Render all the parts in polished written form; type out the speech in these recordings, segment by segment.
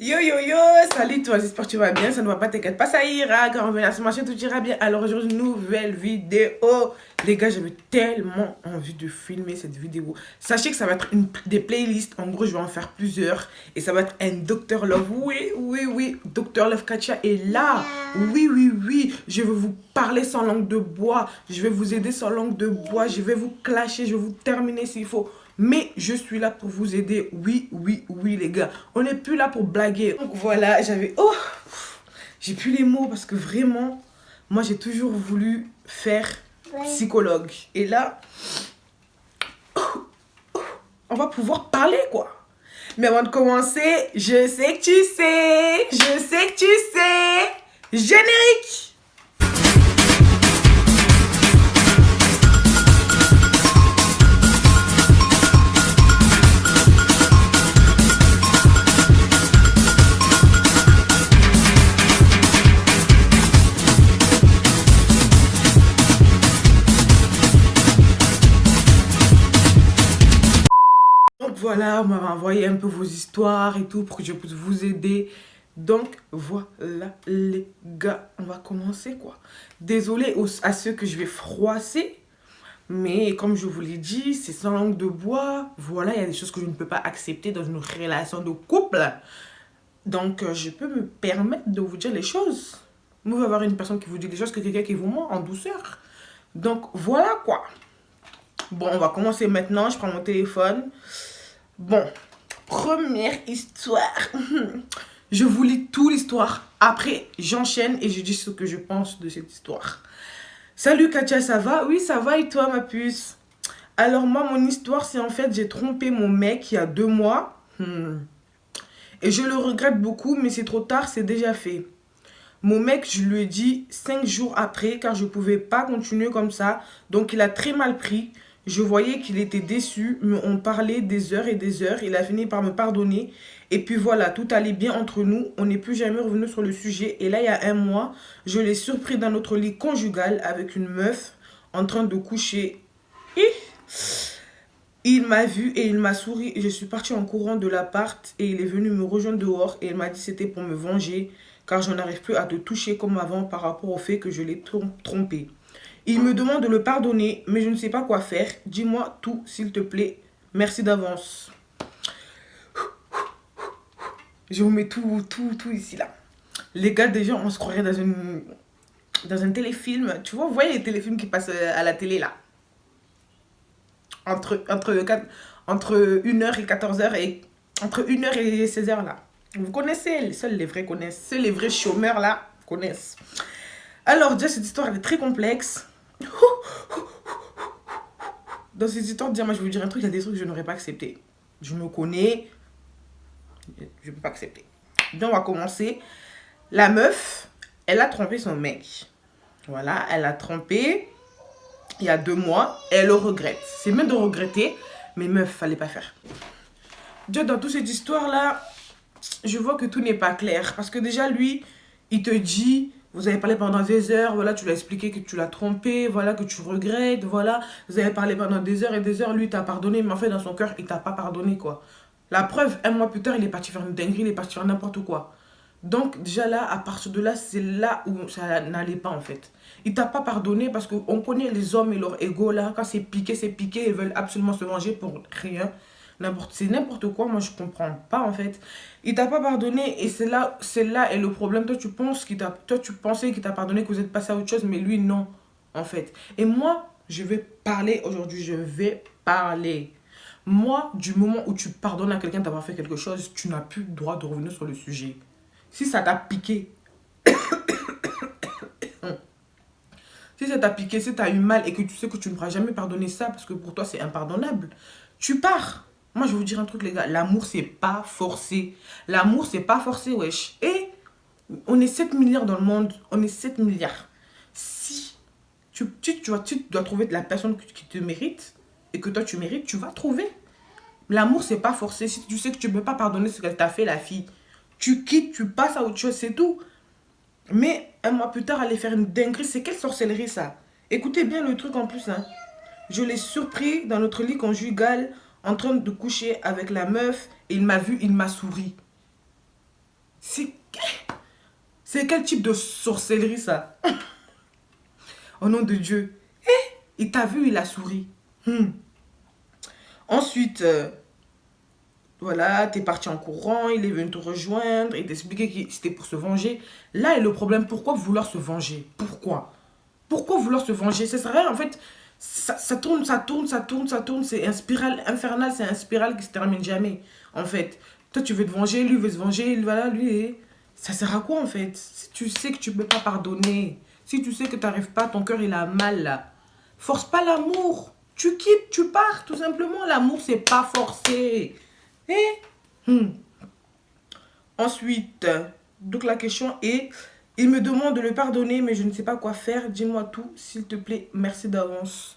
Yo yo yo, salut toi, j'espère que tu vas bien, ça ne va pas, t'inquiète pas, ça ira, quand on revient à ce machin, tout ira bien. Alors aujourd'hui, une nouvelle vidéo. Les gars, j'avais tellement envie de filmer cette vidéo. Sachez que ça va être des playlists, en gros, je vais en faire plusieurs. Et ça va être un Dr Love, oui, oui, oui, Dr Love Katia est là. Oui, oui, oui, je vais vous parler sans langue de bois, je vais vous aider sans langue de bois, je vais vous clasher, je vais vous terminer s'il faut. Mais je suis là pour vous aider. Oui, oui, oui, les gars. On n'est plus là pour blaguer. Donc voilà, j'avais... Oh, j'ai plus les mots parce que vraiment, moi, j'ai toujours voulu faire psychologue. Et là, on va pouvoir parler, quoi. Mais avant de commencer, je sais que tu sais. Je sais que tu sais. Générique. Donc voilà, on m'avait envoyé un peu vos histoires et tout pour que je puisse vous aider. Donc voilà les gars, on va commencer quoi. Désolé à ceux que je vais froisser, mais comme je vous l'ai dit, c'est sans langue de bois. Voilà, il y a des choses que je ne peux pas accepter dans une relation de couple. Donc je peux me permettre de vous dire les choses. Vous pouvez avoir une personne qui vous dit des choses que quelqu'un qui vous ment en douceur. Donc voilà quoi. Bon, on va commencer maintenant. Je prends mon téléphone. Bon, première histoire. Je vous lis toute l'histoire. Après, j'enchaîne et je dis ce que je pense de cette histoire. Salut Katia, ça va? Oui, ça va et toi, ma puce? Alors moi, mon histoire, c'est en fait, j'ai trompé mon mec il y a 2 mois. Et je le regrette beaucoup, mais c'est trop tard, c'est déjà fait. Mon mec, je lui ai dit 5 jours après, car je ne pouvais pas continuer comme ça. Donc, il a très mal pris. Je voyais qu'il était déçu, mais on parlait des heures et des heures. Il a fini par me pardonner. Et puis voilà, tout allait bien entre nous. On n'est plus jamais revenu sur le sujet. Et là, il y a 1 mois, je l'ai surpris dans notre lit conjugal avec une meuf en train de coucher. Il m'a vu et il m'a souri. Je suis partie en courant de l'appart et il est venu me rejoindre dehors et il m'a dit que c'était pour me venger car je n'arrive plus à te toucher comme avant par rapport au fait que je l'ai trompé. Il me demande de le pardonner, mais je ne sais pas quoi faire. Dis-moi tout, s'il te plaît. Merci d'avance. Je vous mets tout ici, là. Les gars, déjà, on se croirait dans un téléfilm. Tu vois, vous voyez les téléfilms qui passent à la télé, là. Entre 1h et 14h et entre 1h et 16h, là. Vous connaissez, seuls les vrais connaissent. Seuls les vrais chômeurs, là, connaissent. Alors, déjà, cette histoire, elle est très complexe. Dans cette histoire, déjà, moi, je vais vous dire un truc, il y a des trucs que je n'aurais pas accepté. Je me connais, je ne peux pas accepter. Bien, on va commencer. La meuf, elle a trompé son mec. Voilà, elle a trompé il y a 2 mois. Et elle le regrette. C'est même de regretter, mais meuf, fallait pas faire. Déjà, dans toute cette histoire-là, je vois que tout n'est pas clair. Parce que déjà, lui, il te dit, vous avez parlé pendant des heures, voilà, tu lui as expliqué que tu l'as trompé, voilà, que tu regrettes, voilà. Vous avez parlé pendant des heures et des heures, lui t'a pardonné, mais en fait, dans son cœur, il t'a pas pardonné, quoi. La preuve, 1 mois plus tard, il est parti faire une dinguerie, il est parti faire n'importe quoi. Donc, déjà là, à partir de là, c'est là où ça n'allait pas, en fait. Il t'a pas pardonné parce qu'on connaît les hommes et leur ego, là. Quand c'est piqué, ils veulent absolument se venger pour rien. C'est n'importe quoi, moi je comprends pas en fait. Il t'a pas pardonné et c'est là est le problème. Toi tu pensais qu'il t'a pardonné, que vous êtes passé à autre chose, mais lui non en fait. Et moi je vais parler aujourd'hui, je vais parler. Moi, du moment où tu pardonnes à quelqu'un d'avoir fait quelque chose, tu n'as plus le droit de revenir sur le sujet. Si ça t'a piqué, si ça t'a piqué, si t'as eu mal et que tu sais que tu ne pourras jamais pardonner ça parce que pour toi c'est impardonnable, tu pars. Moi je vais vous dire un truc les gars, l'amour c'est pas forcé. L'amour c'est pas forcé wesh. Et on est 7 milliards dans le monde, on est 7 milliards. Si tu dois trouver la personne qui te mérite et que toi tu mérites, tu vas trouver. L'amour c'est pas forcé. Si tu sais que tu ne peux pas pardonner ce qu'elle t'a fait la fille, tu quittes, tu passes à autre chose, c'est tout. Mais 1 mois plus tard, aller faire une dinguerie, c'est quelle sorcellerie ça? Écoutez bien le truc en plus. Hein. Je l'ai surpris dans notre lit conjugal en train de coucher avec la meuf. Et il m'a vu, il m'a souri. C'est quel type de sorcellerie ça? Au nom de Dieu. Il t'a vu, il a souri. Ensuite, voilà, t'es parti en courant, il est venu te rejoindre, il t'expliquait que c'était pour se venger. Là est le problème, pourquoi vouloir se venger? Pourquoi? Pourquoi vouloir se venger? Ça sert à rien, en fait, ça tourne, ça tourne, ça tourne, ça tourne, c'est un spirale infernale, c'est un spirale qui se termine jamais, en fait. Toi, tu veux te venger, lui veut se venger, voilà, lui, ça sert à quoi, en fait? Si tu sais que tu peux pas pardonner, si tu sais que t'arrives pas, ton cœur, il a mal, là. Force pas l'amour. Tu quittes, tu pars, tout simplement. L'amour, c'est pas forcé. Eh? Ensuite, donc la question est, il me demande de le pardonner, mais je ne sais pas quoi faire. Dis-moi tout, s'il te plaît. Merci d'avance.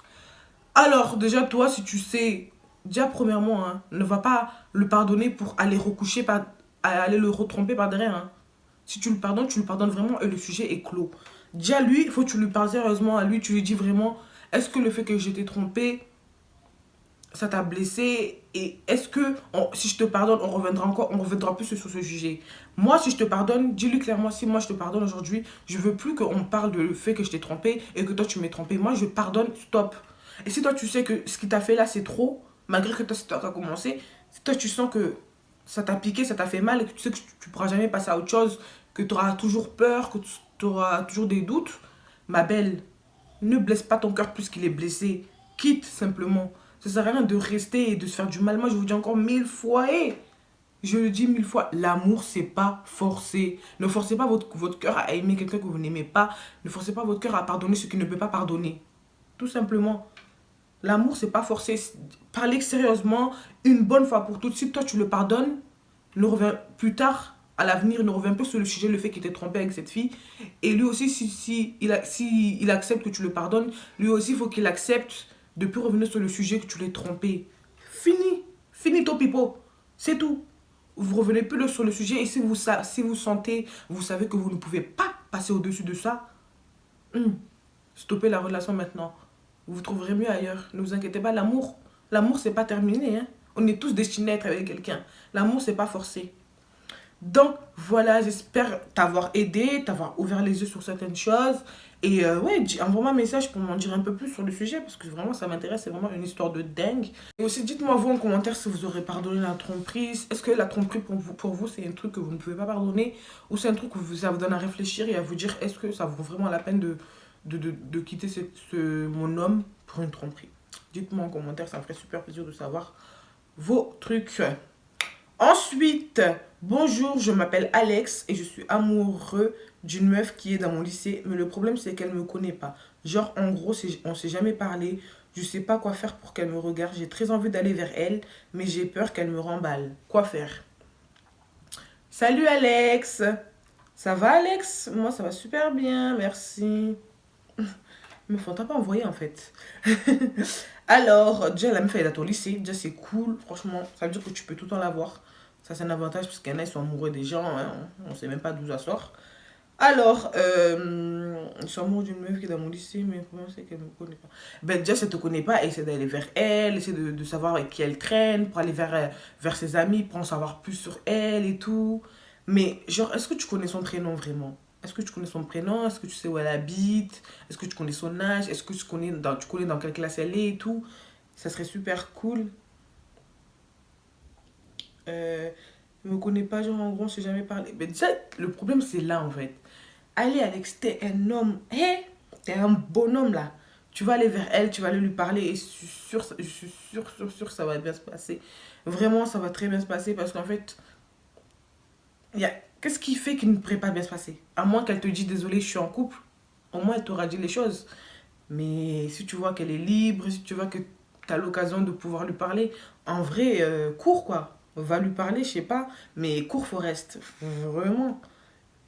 Alors, déjà, toi, si tu sais, déjà, premièrement, hein, ne va pas le pardonner pour aller recoucher, aller le retromper par derrière. Hein. Si tu le pardonnes vraiment et le sujet est clos. Déjà, lui, il faut que tu lui parles sérieusement à lui. Tu lui dis vraiment, est-ce que le fait que je t'ai trompé, ça t'a blessé? Et est-ce que si je te pardonne, on reviendra plus sur ce sujet? Moi, si je te pardonne, dis-lui clairement, si moi je te pardonne aujourd'hui, je veux plus qu'on parle de le fait que je t'ai trompé et que toi tu m'es trompé. Moi, je pardonne, stop. Et si toi tu sais que ce qu'il t'a fait là c'est trop, malgré que toi c'est toi qui as commencé, si toi tu sens que ça t'a piqué, ça t'a fait mal et que tu sais que tu pourras jamais passer à autre chose, que tu auras toujours peur, que tu auras toujours des doutes, ma belle, ne blesse pas ton cœur plus qu'il est blessé. Quitte simplement. Ça sert à rien de rester et de se faire du mal. Moi, je vous dis encore 1000 fois, je le dis 1000 fois, l'amour, c'est pas forcé. Ne forcez pas votre cœur à aimer quelqu'un que vous n'aimez pas. Ne forcez pas votre cœur à pardonner ce qui ne peut pas pardonner. Tout simplement. L'amour, c'est pas forcé. Parlez sérieusement, une bonne fois pour toutes. Si toi, tu le pardonnes, ne reviens plus tard, à l'avenir, ne reviens plus sur le sujet, le fait qu'il t'ait trompé avec cette fille. Et lui aussi, si il accepte que tu le pardonnes, lui aussi, il faut qu'il accepte de plus revenir sur le sujet que tu l'as trompé. Fini. Fini ton pipeau. C'est tout. Vous revenez plus sur le sujet et si vous sentez, vous savez que vous ne pouvez pas passer au-dessus de ça, stoppez la relation maintenant. Vous vous trouverez mieux ailleurs. Ne vous inquiétez pas, l'amour c'est pas terminé. Hein. On est tous destinés à être avec quelqu'un. L'amour c'est pas forcé. Donc voilà, j'espère t'avoir aidé, t'avoir ouvert les yeux sur certaines choses. Et ouais, envoie-moi un message pour m'en dire un peu plus sur le sujet parce que vraiment ça m'intéresse, c'est vraiment une histoire de dingue. Et aussi dites-moi vous en commentaire si vous aurez pardonné la tromperie. Est-ce que la tromperie pour vous c'est un truc que vous ne pouvez pas pardonner ou c'est un truc que ça vous donne à réfléchir et à vous dire est-ce que ça vaut vraiment la peine de quitter mon homme pour une tromperie. Dites-moi en commentaire, ça me ferait super plaisir de savoir vos trucs. Ensuite, bonjour, je m'appelle Alex et je suis amoureux d'une meuf qui est dans mon lycée. Mais le problème, c'est qu'elle ne me connaît pas. Genre, en gros, on s'est jamais parlé. Je sais pas quoi faire pour qu'elle me regarde. J'ai très envie d'aller vers elle, mais j'ai peur qu'elle me remballe. Quoi faire? Salut Alex! Ça va Alex? Moi, ça va super bien, merci. Mais faut t'as pas envoyé en fait. Alors, déjà, la meuf elle est à ton lycée. Déjà, c'est cool. Franchement, ça veut dire que tu peux tout le temps la voir. Ça, c'est un avantage parce qu'il y en a, ils sont amoureux des gens. Hein. On sait même pas d'où ça sort. Alors, ils sont amoureux d'une meuf qui est dans mon lycée, mais le problème c'est qu'elle me connaît pas. Ben, déjà, si elle te connaît pas, essaie d'aller vers elle, essaie de savoir avec qui elle traîne, pour aller vers ses amis, pour en savoir plus sur elle et tout. Mais, genre, est-ce que tu connais son prénom vraiment? Est-ce que tu connais son prénom? Est-ce que tu sais où elle habite? Est-ce que tu connais son âge? Est-ce que tu connais dans quelle classe elle est et tout? Ça serait super cool. Je me connais pas, genre, en gros, on s'est jamais parlé. Mais déjà, le problème, c'est là, en fait. Allez, Alex, t'es un homme. Hé, t'es un bonhomme, là. Tu vas aller vers elle, tu vas aller lui parler et je suis sûr que ça va bien se passer. Vraiment, ça va très bien se passer parce qu'en fait, qu'est-ce qui fait qu'il ne pourrait pas bien se passer? À moins qu'elle te dise, désolé, je suis en couple. Au moins, elle t'aura dit les choses. Mais si tu vois qu'elle est libre, si tu vois que tu as l'occasion de pouvoir lui parler, en vrai, cours quoi. Va lui parler, je sais pas, mais cours Forest. Vraiment.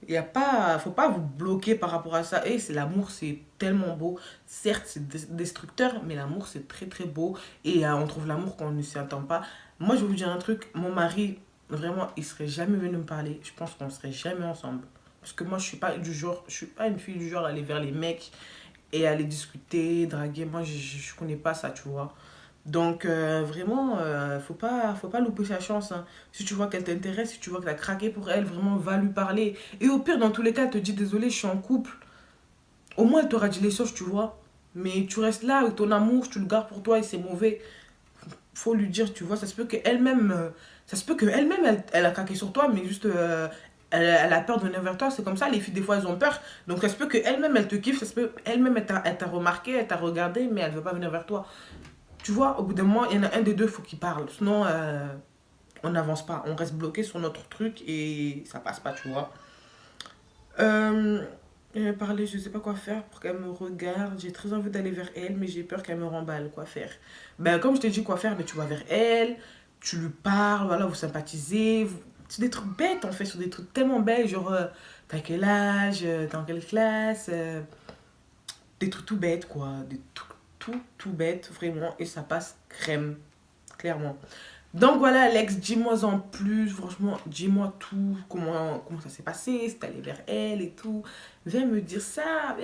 Il y a pas, faut pas vous bloquer par rapport à ça. Et c'est l'amour, c'est tellement beau. Certes, c'est destructeur, mais l'amour, c'est très très beau. Et on trouve l'amour quand on ne s'y attend pas. Moi, je vais vous dire un truc. Mon mari, vraiment, il serait jamais venu me parler. Je pense qu'on serait jamais ensemble. Parce que moi, je suis pas une fille du genre à aller vers les mecs et aller discuter, draguer. Moi, je connais pas ça, tu vois. Donc, vraiment, faut pas louper sa chance, hein. Si tu vois qu'elle t'intéresse, si tu vois que t'as craqué pour elle, vraiment, va lui parler. Et au pire, dans tous les cas, elle te dit, désolé, je suis en couple. Au moins, elle t'aura dit les choses, tu vois. Mais tu restes là, avec ton amour, tu le gardes pour toi et c'est mauvais. Faut lui dire, tu vois, ça se peut qu'elle-même, elle a craqué sur toi, mais juste, elle a peur de venir vers toi. C'est comme ça, les filles, des fois, elles ont peur. Donc, ça se peut qu'elle-même, elle te kiffe, ça se peut, elle-même, elle t'a remarqué, elle t'a regardé, mais elle veut pas venir vers toi. Tu vois, au bout d'un moment, il y en a un des deux, faut qu'il parle. Sinon, on n'avance pas. On reste bloqué sur notre truc et ça passe pas, tu vois. Euh, Parler, je sais pas quoi faire pour qu'elle me regarde. J'ai très envie d'aller vers elle, mais j'ai peur qu'elle me remballe. Quoi faire? Ben, comme je t'ai dit quoi faire, mais tu vas vers elle, tu lui parles, voilà, vous sympathisez. C'est des trucs bêtes en fait, c'est des trucs tellement bêtes, genre, t'as quel âge, t'es en quelle classe, des trucs tout bêtes, quoi. Des trucs tout bêtes, vraiment, et ça passe crème, clairement. Donc voilà, Alex, dis-moi en plus, franchement, dis-moi tout, comment ça s'est passé, si t'es allé vers elle et tout. Viens me dire ça,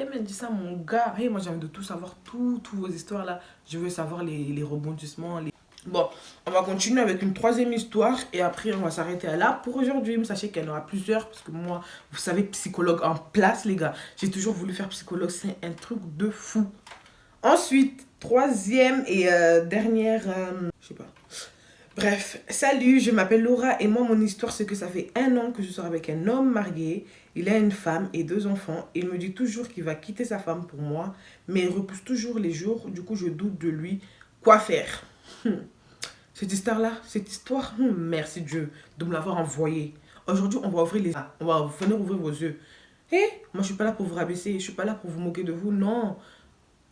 mon gars. Hey, moi, j'ai envie de tout savoir, toutes vos histoires là. Je veux savoir les rebondissements. Bon, on va continuer avec une troisième histoire et après, on va s'arrêter à là pour aujourd'hui. Mais sachez qu'il y en aura plusieurs parce que moi, vous savez, psychologue en place, les gars. J'ai toujours voulu faire psychologue, c'est un truc de fou. Ensuite, troisième et dernière, je sais pas. Bref, salut, je m'appelle Laura et moi, mon histoire, c'est que ça fait 1 an que je sors avec un homme marié. Il a une femme et 2 enfants. Il me dit toujours qu'il va quitter sa femme pour moi, mais il repousse toujours les jours. Du coup, je doute de lui. Quoi faire? Cette histoire-là, cette histoire, merci Dieu de me l'avoir envoyée. Aujourd'hui, on va ouvrir les... On va venir ouvrir vos yeux. Hé, moi, je suis pas là pour vous rabaisser. Je suis pas là pour vous moquer de vous. Non,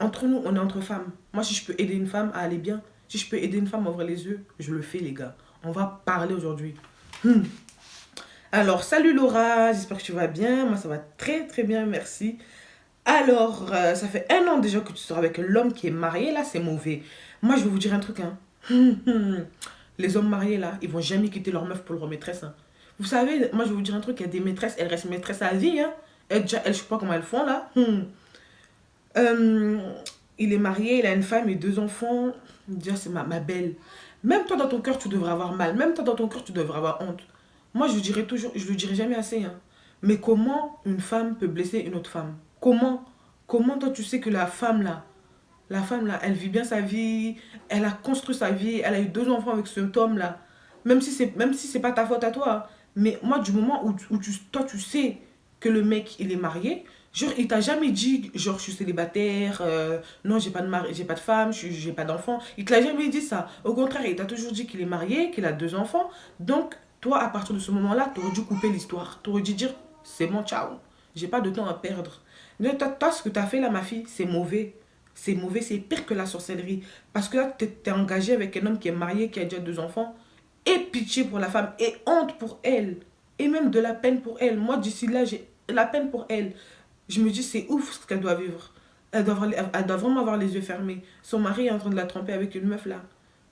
entre nous, on est entre femmes. Moi, si je peux aider une femme à aller bien, si je peux aider une femme à ouvrir les yeux, je le fais, les gars. On va parler aujourd'hui. Hmm. Alors, salut Laura, j'espère que tu vas bien. Moi, ça va très très bien, merci. Alors, ça fait 1 an déjà que tu sors avec l'homme qui est marié, là, c'est mauvais. Moi, je vais vous dire un truc, hein. Les hommes mariés, là, ils vont jamais quitter leur meuf pour leur maîtresse, hein. Vous savez, moi, je vais vous dire un truc, il y a des maîtresses, elles restent maîtresses à vie, hein. Elles, déjà, elles, je sais pas comment elles font, là. Euh, il est marié, il a une femme et 2 enfants. Déjà, c'est ma belle. Même toi, dans ton cœur, tu devrais avoir mal. Même toi, dans ton cœur, tu devrais avoir honte. Moi, je dirais toujours, je le dirai jamais assez, hein. Mais comment une femme peut blesser une autre femme? Comment toi, tu sais que la femme là, elle vit bien sa vie, elle a construit sa vie, elle a eu 2 enfants avec cet homme-là. Même si c'est pas ta faute à toi, hein. Mais moi, du moment où toi, tu sais que le mec, il est marié, genre, il t'a jamais dit, genre, je suis célibataire, non, j'ai pas de mari, j'ai pas de femme, j'ai pas d'enfant. Il te l'a jamais dit ça. Au contraire, il t'a toujours dit qu'il est marié, qu'il a 2 enfants. Donc, toi, à partir de ce moment-là, t'aurais dû couper l'histoire. T'aurais dû dire, c'est bon, ciao. J'ai pas de temps à perdre. Mais toi, ce que t'as fait là, ma fille, c'est mauvais. C'est mauvais, c'est pire que la sorcellerie. Parce que là, t'es engagé avec un homme qui est marié, qui a déjà 2 enfants. Et pitié pour la femme, et honte pour elle. Et même de la peine pour elle. Moi, d'ici là, j'ai la peine pour elle. Je me dis, c'est ouf ce qu'elle doit vivre. Elle doit vraiment avoir les yeux fermés. Son mari est en train de la tromper avec une meuf là.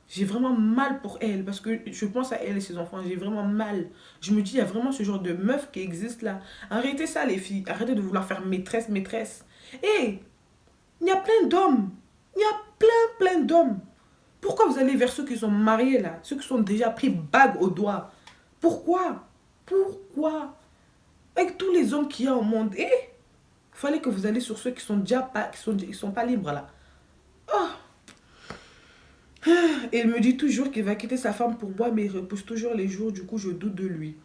J'ai vraiment mal pour elle parce que je pense à elle et ses enfants. J'ai vraiment mal. Je me dis, il y a vraiment ce genre de meuf qui existe là. Arrêtez ça, les filles. Arrêtez de vouloir faire maîtresse, maîtresse. Et il y a plein d'hommes. Il y a plein d'hommes. Pourquoi vous allez vers ceux qui sont mariés là? Ceux qui sont déjà pris bague au doigt? Pourquoi? Pourquoi? Avec tous les hommes qu'il y a au monde. Et il fallait que vous alliez sur ceux qui sont déjà pas, ils sont pas libres là. Oh. Et il me dit toujours qu'il va quitter sa femme pour moi, mais il repousse toujours les jours, du coup je doute de lui.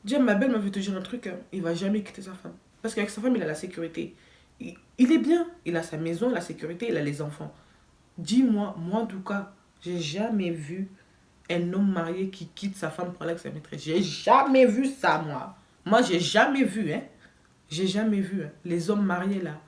Déjà, ma belle m'a fait te dire un truc, hein. Il va jamais quitter sa femme. Parce qu'avec sa femme, il a la sécurité. Il est bien. Il a sa maison, la sécurité, il a les enfants. Dis-moi, moi en tout cas, j'ai jamais vu un homme marié qui quitte sa femme pour aller avec sa maîtresse. J'ai jamais vu ça, moi. Moi, j'ai jamais vu, hein. J'ai jamais vu, hein. Les hommes mariés, là.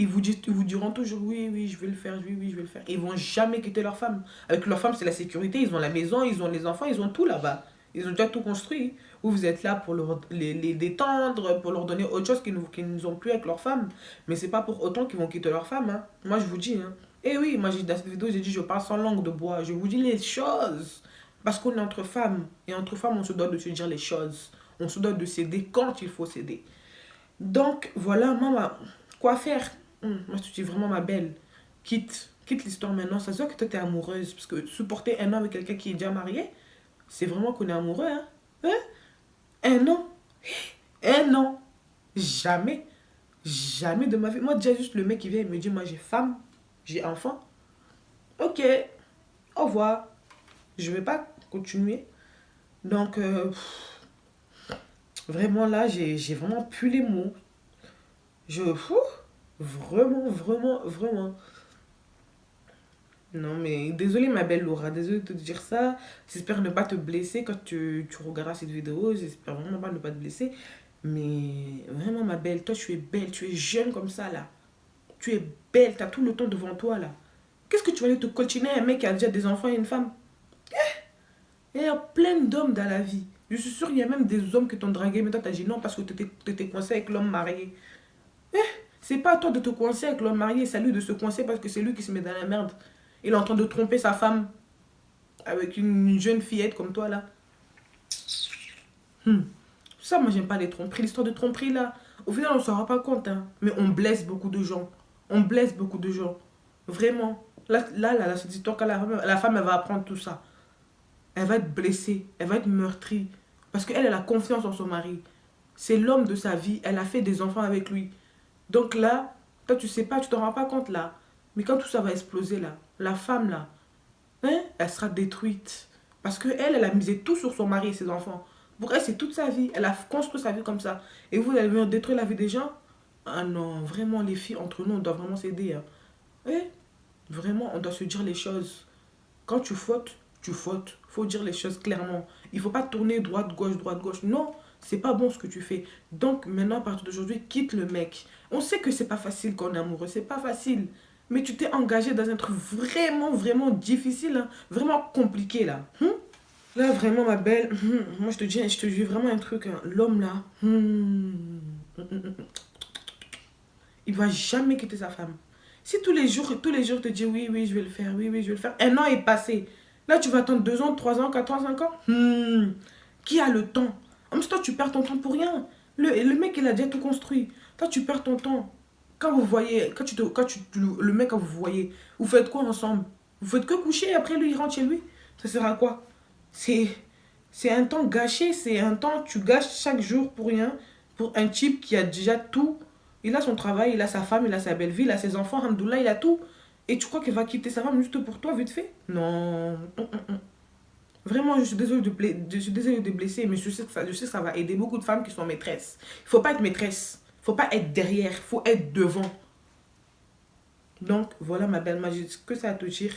Ils vous diront toujours, oui, oui, je vais le faire, oui, oui, je vais le faire. Ils vont jamais quitter leur femme. Avec leur femme, c'est la sécurité. Ils ont la maison, ils ont les enfants, ils ont tout là-bas. Ils ont déjà tout construit. Vous êtes là pour les détendre, pour leur donner autre chose qu'ils n'ont plus avec leur femme. Mais c'est pas pour autant qu'ils vont quitter leur femme, hein. Moi, je vous dis, hein. Et oui, moi, dans cette vidéo, j'ai dit, je parle sans langue de bois. Je vous dis les choses. Parce qu'on est entre femmes. Et entre femmes, on se doit de se dire les choses. On se doit de céder quand il faut céder. Donc, voilà, maman, quoi faire? Moi, je te dis vraiment, ma belle, quitte l'histoire maintenant. Ça se voit que toi, t'es amoureuse. Parce que supporter un an avec quelqu'un qui est déjà marié, c'est vraiment qu'on est amoureux, hein. Hein? Un an. Un an. Jamais. Jamais de ma vie. Moi, déjà, juste le mec qui vient et me dit, moi, j'ai femme, j'ai enfant. Ok, au revoir. Je vais pas continuer. Donc, vraiment là, j'ai vraiment plus les mots. Vraiment, vraiment, vraiment. Non, mais désolée, ma belle Laura, désolée de te dire ça. J'espère ne pas te blesser quand tu regarderas cette vidéo. J'espère vraiment pas ne pas te blesser. Mais vraiment, ma belle, toi, tu es belle, tu es jeune comme ça, là. Tu es belle, tu as tout le temps devant toi, là. Qu'est-ce que tu vas aller te coltiner un mec qui a déjà des enfants et une femme? Il y a plein d'hommes dans la vie. Je suis sûre qu'il y a même des hommes qui t'ont dragué, mais toi, t'as dit non parce que tu t'étais coincé avec l'homme marié. Eh, c'est pas à toi de te coincer avec l'homme marié, c'est à lui de se coincer parce que c'est lui qui se met dans la merde. Il est en train de tromper sa femme avec une jeune fillette comme toi, là. Hmm. Ça, moi, j'aime pas les tromperies. L'histoire de tromperie, là, au final, on s'en rend pas compte, hein. Mais on blesse beaucoup de gens. On blesse beaucoup de gens. Vraiment. Là, cette histoire, quand la femme, elle va apprendre tout ça. Elle va être blessée. Elle va être meurtrie. Parce qu'elle, elle a confiance en son mari. C'est l'homme de sa vie. Elle a fait des enfants avec lui. Donc là, toi, tu sais pas, tu t'en rends pas compte, là. Mais quand tout ça va exploser, là, la femme, là, hein, elle sera détruite. Parce que elle a misé tout sur son mari et ses enfants. Pour elle, c'est toute sa vie. Elle a construit sa vie comme ça. Et vous, allez venir détruire la vie des gens? Ah non, vraiment, les filles, entre nous, on doit vraiment s'aider, hein. Ouais, vraiment, on doit se dire les choses. Quand tu fautes, tu fautes. Faut dire les choses clairement. Il faut pas tourner droite, gauche. Non, c'est pas bon ce que tu fais. Donc maintenant, à partir d'aujourd'hui, quitte le mec. On sait que c'est pas facile quand on est amoureux. C'est pas facile. Mais tu t'es engagé dans un truc vraiment, vraiment difficile, hein. Vraiment compliqué, là. Là, vraiment, ma belle, moi, je te dis vraiment un truc, hein. L'homme, là, il va jamais quitter sa femme. Si tous les jours, te dit oui, oui, je vais le faire, oui, oui, je vais le faire. Un an est passé. Là, tu vas attendre 2 ans, 3 ans, 4 ans, 5 ans. Qui a le temps? En même temps, tu perds ton temps pour rien. Le mec, il a déjà tout construit. Toi, tu perds ton temps. Quand vous voyez, le mec, quand vous voyez, vous faites quoi ensemble? Vous faites que coucher et après, lui, il rentre chez lui. Ça sert à quoi? C'est, c'est un temps gâché. C'est un temps, tu gâches chaque jour pour rien. Pour un type qui a déjà tout. Il a son travail, il a sa femme, il a sa belle vie, il a ses enfants, Hamdoullah, il a tout. Et tu crois qu'il va quitter sa femme juste pour toi, vite fait? Non. Vraiment, je suis désolée de blesser, mais je sais que ça va aider beaucoup de femmes qui sont maîtresses. Il faut pas être maîtresse. Il faut pas être derrière. Il faut être devant. Donc, voilà ma belle magie. Ce que ça à te dire,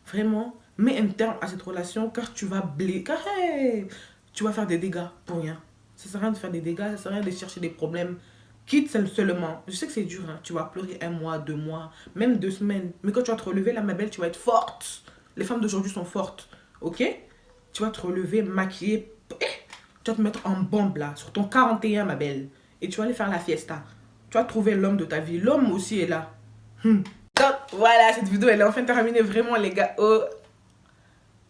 vraiment, mets un terme à cette relation car tu vas blesser. Car hey, tu vas faire des dégâts pour rien. Ça sert à rien de faire des dégâts, ça sert à rien de chercher des problèmes. Quitte seulement. Je sais que c'est dur, hein. Tu vas pleurer 1 mois, 2 mois, même 2 semaines. Mais quand tu vas te relever, là, ma belle, tu vas être forte. Les femmes d'aujourd'hui sont fortes. Ok? Tu vas te relever, maquiller. Tu vas te mettre en bombe, là, sur ton 41, ma belle. Et tu vas aller faire la fiesta. Tu vas trouver l'homme de ta vie. L'homme aussi est là. Donc, voilà, cette vidéo, elle est enfin terminée. Vraiment, les gars. Oh.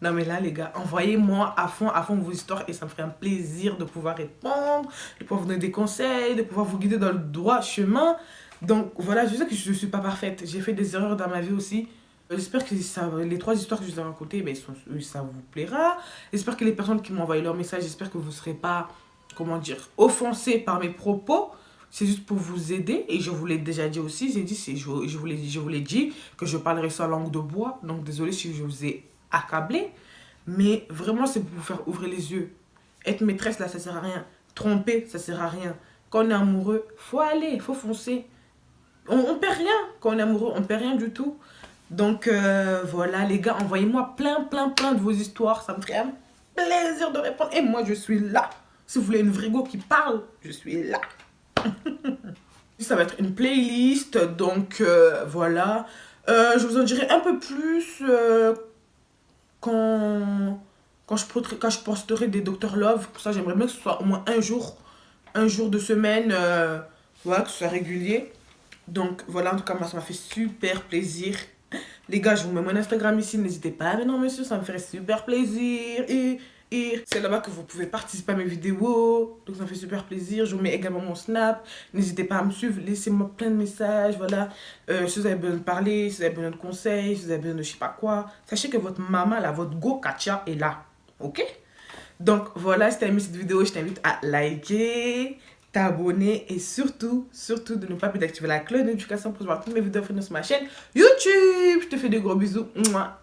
Non, mais là, les gars, envoyez-moi à fond vos histoires et ça me ferait un plaisir de pouvoir répondre, de pouvoir vous donner des conseils, de pouvoir vous guider dans le droit chemin. Donc, voilà, je sais que je ne suis pas parfaite. J'ai fait des erreurs dans ma vie aussi. J'espère que les 3 histoires que je vous ai racontées, ben, ça vous plaira. J'espère que les personnes qui m'ont envoyé leur message, j'espère que vous ne serez pas, comment dire, offensés par mes propos. C'est juste pour vous aider. Et je vous l'ai déjà dit aussi. J'ai dit, je vous l'ai dit que je parlerai sans langue de bois. Donc, désolé si je vous ai accablé. Mais vraiment, c'est pour vous faire ouvrir les yeux. Être maîtresse, là, ça sert à rien. Tromper, ça sert à rien. Quand on est amoureux, faut aller, faut foncer. On perd rien. Quand on est amoureux, on perd rien du tout. Donc, voilà, les gars, envoyez-moi plein de vos histoires. Ça me ferait un plaisir de répondre. Et moi, je suis là. Si vous voulez une vraie go qui parle, je suis là. Ça va être une playlist. Donc, voilà. Je vous en dirai un peu plus quand je posterai des Dr Love. Pour ça, j'aimerais bien que ce soit au moins un jour de semaine. Voilà, que ce soit régulier. Donc, voilà, en tout cas, moi, ça m'a fait super plaisir. Les gars, je vous mets mon Instagram ici, n'hésitez pas. Mais non, monsieur, ça me ferait super plaisir. Et C'est là-bas que vous pouvez participer à mes vidéos. Donc ça me fait super plaisir. Je vous mets également mon Snap. N'hésitez pas à me suivre. Laissez-moi plein de messages. Voilà. Si vous avez besoin de parler, si vous avez besoin de conseils, si vous avez besoin de je sais pas quoi. Sachez que votre maman, là, votre go Katia est là. Ok? Donc voilà, si tu as aimé cette vidéo, je t'invite à liker, t'abonner et surtout de ne pas oublier d'activer la cloche de notification pour voir toutes mes vidéos sur ma chaîne YouTube. Je te fais de gros bisous.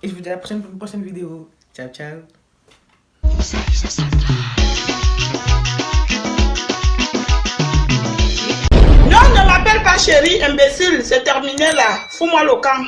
Et je vous dis à la prochaine pour une prochaine vidéo. Ciao, ciao. Non, ne m'appelle pas chérie, imbécile. C'est terminé là. Fous-moi le camp.